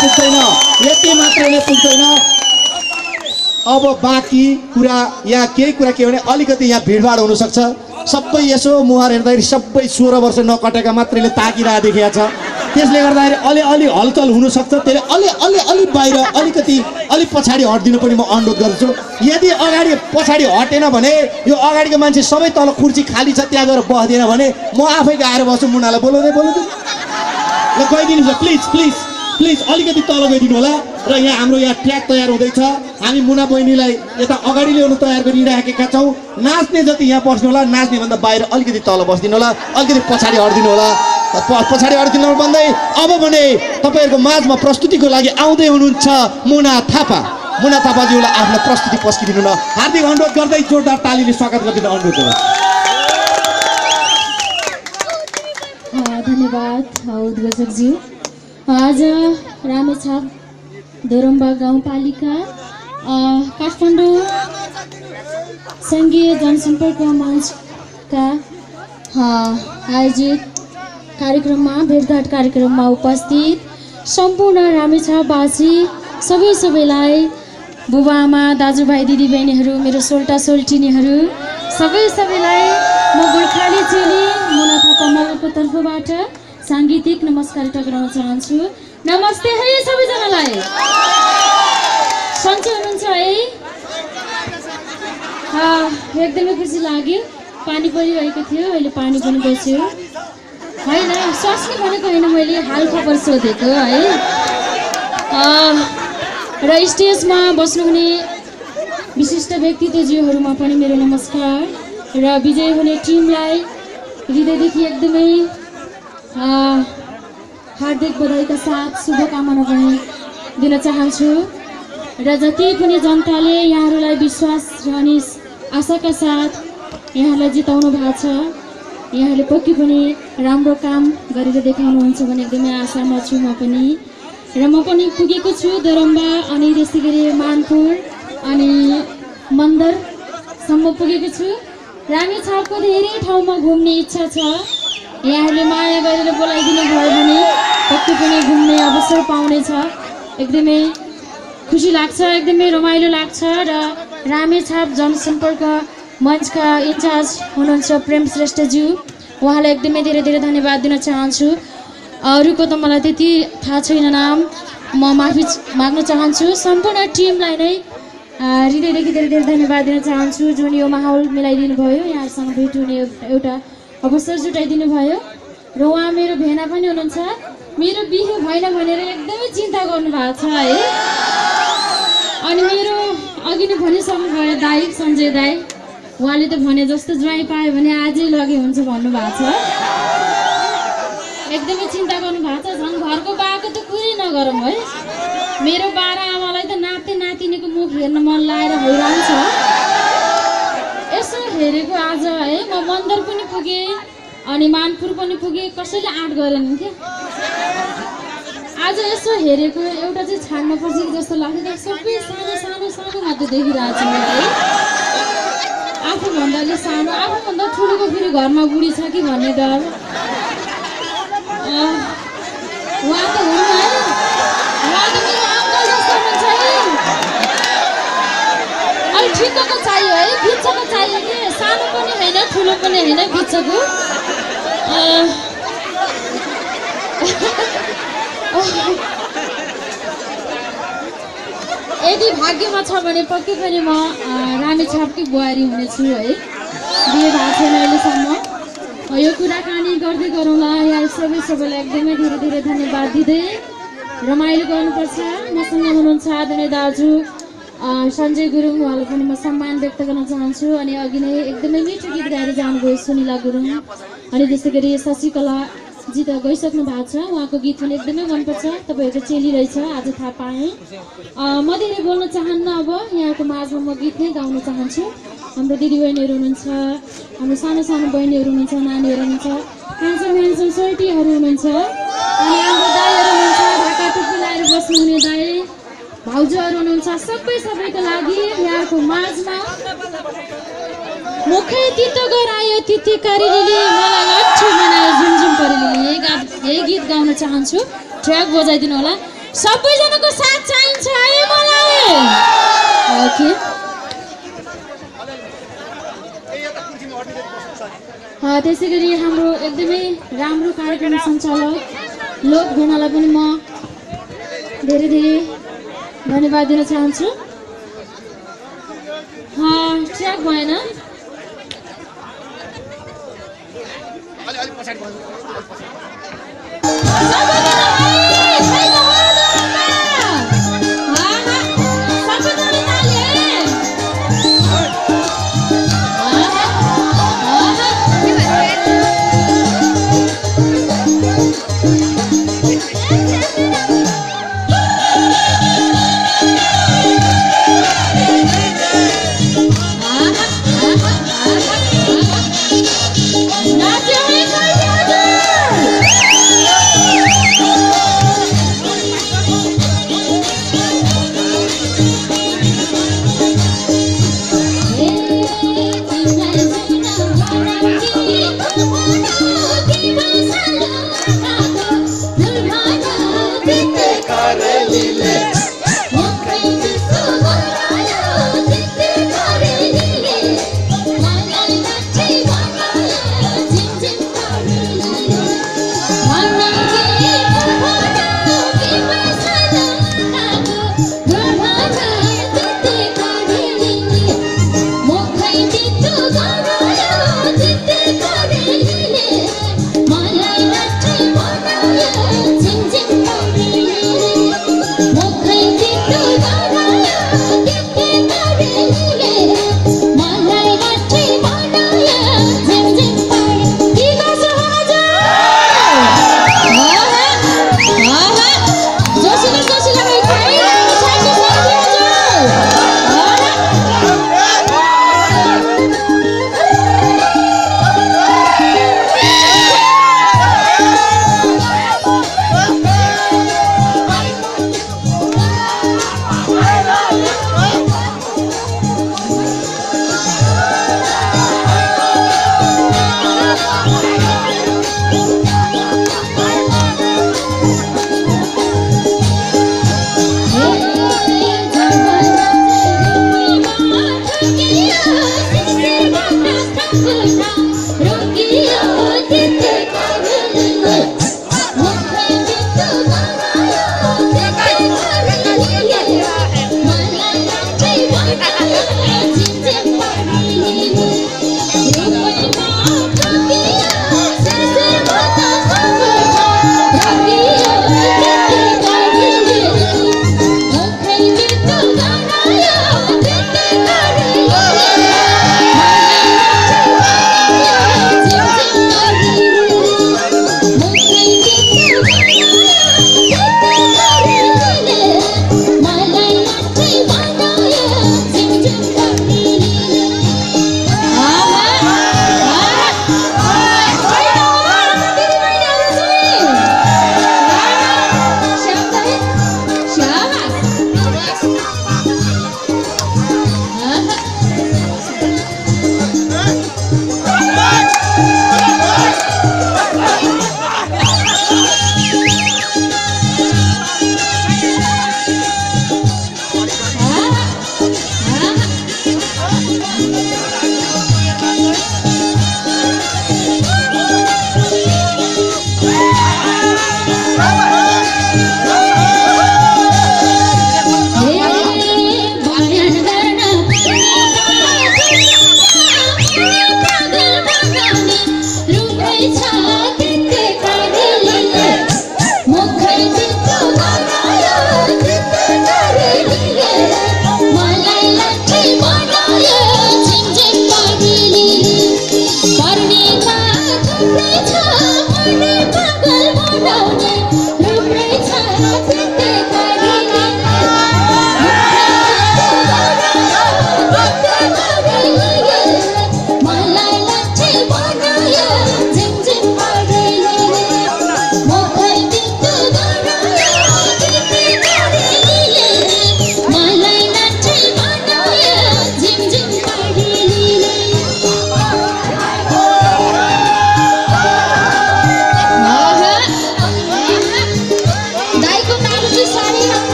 पुग्दैन, यति मात्रैले पुग्दैन। अब बाँकी कुरा यहाँ केही कुरा के भने अलिकति यहाँ भिडभाड हुनसक्छ। सबै यसो मुहार हेर्दाखेरि सबै 16 वर्ष नकटेका मात्रैले ताकिरहेको देखिया छ। त्यसले गर्दाखेरि अलि हलचल हुनसक्छ। त्यसले अलि बाहिर अलि पछाडि हटिदिनु पनि म अनुरोध गर्छु। यदि अगाडि पछाडि हटेन भने यो अगाडिको मान्छे सबै तल कुर्सी खाली छ, त्यहाँ गएर बस्दैन भने म आफै गएर बस्छु। मुनालाई बोलाउँदै ल गइदिनु छ। प्लिज अलिकति तल गइदिनु होला। र हाम्रो यहाँ ट्र्याक तयार हुँदैछ। हामी मुना बहिनीलाई यता अगाडि ल्याउनु तयार गरिराखेका छौँ। नाच्ने जति यहाँ बस्नु होला, नाच्ने भन्दा बाहिर अलिकति तल बस्दिनु होला, अलिकति पछाडि हटिदिनु होला। पछाडि हटिदिनु भन्दै अब भने तपाईँहरूको माझमा प्रस्तुतिको लागि आउँदै हुनुहुन्छ मुना थापाज्यूलाई आफ्नो प्रस्तुति पस्किदिनु न। हार्दिक अनुरोध गर्दै जोरदार तालीले स्वागत गरिदिनु अनुरोध गर्छु। धन्यवाद उद्घोषकज्यू। आज रामेछाप दोरम्बा गाउँपालिका काठमाडौँ सङ्घीय जनसम्पर्क मञ्चका आयोजित कार्यक्रममा भेटघाट कार्यक्रममा उपस्थित सम्पूर्ण रामेछापवासी सबैलाई बुबाआमा दाजुभाइ दिदीबहिनीहरू मेरो सोल्टा सोल्टिनीहरू सबैलाई म गोर्खाली चेली मुना थापा मगरको तर्फबाट साङ्गीतिक नमस्कार टक्राउन चाहन्छु। नमस्ते है सबैजनालाई। सन्चै हुनुहुन्छ है? एकदमै खुसी लाग्यो। पानी परिरहेको थियो, अहिले पानी पनि बस्यो होइन। स्वास्नी भनेको होइन, मैले हाल खबर सोधेको है। र स्टेजमा बस्नुहुने विशिष्ट व्यक्तित्वज्यूहरूमा पनि मेरो नमस्कार र विजय हुने टिमलाई हृदयदेखि एकदमै हार्दिक बधाईका साथ शुभकामना पनि दिन चाहन्छु। र जति पनि जनताले यहाँहरूलाई विश्वास रहने आशाका साथ यहाँलाई जिताउनु भएको छ, यहाँले पक्कै पनि राम्रो काम गरेर देखाउनुहुन्छ भन्ने एकदमै आशामा छु म पनि। र म पनि पुगेको छु दोरम्बा अनि त्यसै गरी मानपुर अनि मन्दरसम्म पुगेको छु। रामेछापको धेरै ठाउँमा घुम्ने इच्छा छ। यहाँहरूले माया गरेर बोलाइदिनु भयो भने पक्कै पनि घुम्ने अवसर पाउनेछ। एकदमै खुसी लाग्छ, एकदमै रमाइलो लाग्छ। र रामेछाप जनसम्पर्क मञ्चका इन्चार्ज हुनुहुन्छ प्रेम श्रेष्ठज्यू, उहाँलाई एकदमै धेरै धन्यवाद दिन चाहन्छु। अरूको त मलाई त्यति थाहा छैन नाम, म माफी माग्न चाहन्छु। सम्पूर्ण टिमलाई नै हृदयदेखि धेरै धन्यवाद दिन चाहन्छु जुन यो माहौल मिलाइदिनु भयो, यहाँसँग भेट हुने एउटा अवसर जुटाइदिनु भयो। र उहाँ मेरो भेना पनि हुनुहुन्छ। मेरो बिहे भएन भनेर एकदमै चिन्ता गर्नुभएको छ है। अनि मेरो अघि नै भनिसक्नु भयो दाई सञ्जय दाई, उहाँले त भने जस्तो ज्वाइँ पायो भने आजै लगे हुन्छ भन्नुभएको छ। एकदमै चिन्ता गर्नुभएको छ। झन् घरको बाको त कुरै नगरौँ है। मेरो बाह्र आमालाई त नाति नातिनीको मुख हेर्न मन लागेर हैरान छ। यसो हेरेको आज है, म मन्दर पनि पुगेँ अनि मानपुर पनि पुगेँ, कसैले आँट गरेन क्या। आज यसो हेरेको एउटा चाहिँ छाड्नुपर्छ कि जस्तो लाग्यो। सबै सानो मात्र देखिरहेको छु है। आफूभन्दा सानो, आफूभन्दा ठुलोको फेरि घरमा बुढी छ कि भन्ने डर। उहाँ त हुनु है, उहाँ त मेरो अङ्कल जस्तो हुनुहुन्छ है। अलि ठिक्कको चाहियो है, बिचको चाहियो कि, सानो पनि होइन ठुलो पनि होइन, बिचको। यदि भाग्यमा छ भने पक्कै पनि म रामेछापकै बुहारी हुनेछु है। बिहे भएको छैन अहिलेसम्म। यो कुराकानी गर्दै गरौँला। यहाँ सबैलाई एकदमै धेरै धन्यवाद दिँदै रमाइलो गर्नुपर्छ। मसँग हुनुहुन्छ आदरणीय दाजु सञ्जय गुरुङ, उहाँलाई पनि म सम्मान व्यक्त गर्न चाहन्छु। अनि अघि नै एकदमै मिठो गीत गाएर जानुभयो सुनिला गुरुङ। अनि त्यसै गरी शशिकला जी त गइसक्नु भएको छ, उहाँको गीत पनि एकदमै मनपर्छ। तपाईँहरूको चेली रहेछ आज थाहा पाएँ। म धेरै बोल्न चाहन्न। अब यहाँको माझमा म गीत नै गाउन चाहन्छु। हाम्रो दिदीबहिनीहरू हुनुहुन्छ, हाम्रो सानो बहिनीहरू हुनुहुन्छ, नानीहरू हुनुहुन्छ, ह्यान्डसम सोल्टीहरू हुनुहुन्छ, अनि हाम्रो दाईहरू हुनुहुन्छ, ढाका टुप्पी लगाएर बस्नुहुने दाई भाउजूहरू हुनुहुन्छ। सबैको लागि यहाँको माझमा मुखै तितो गरायो तिती करेलीले, मलाई लट्ठु बनायो झुमझुम करेलीले, यही गीत गाउन चाहन्छु। ट्र्याक बजाइदिनु होला। सबैजनाको साथ चाहिन्छ है मलाई। ओके त्यसै गरी हाम्रो एकदमै राम्रो कार्यक्रम सञ्चालक लोक भेनालाई पनि म धेरै धेरै धन्यवाद दिन चाहन्छु। ट्र्याक भएन।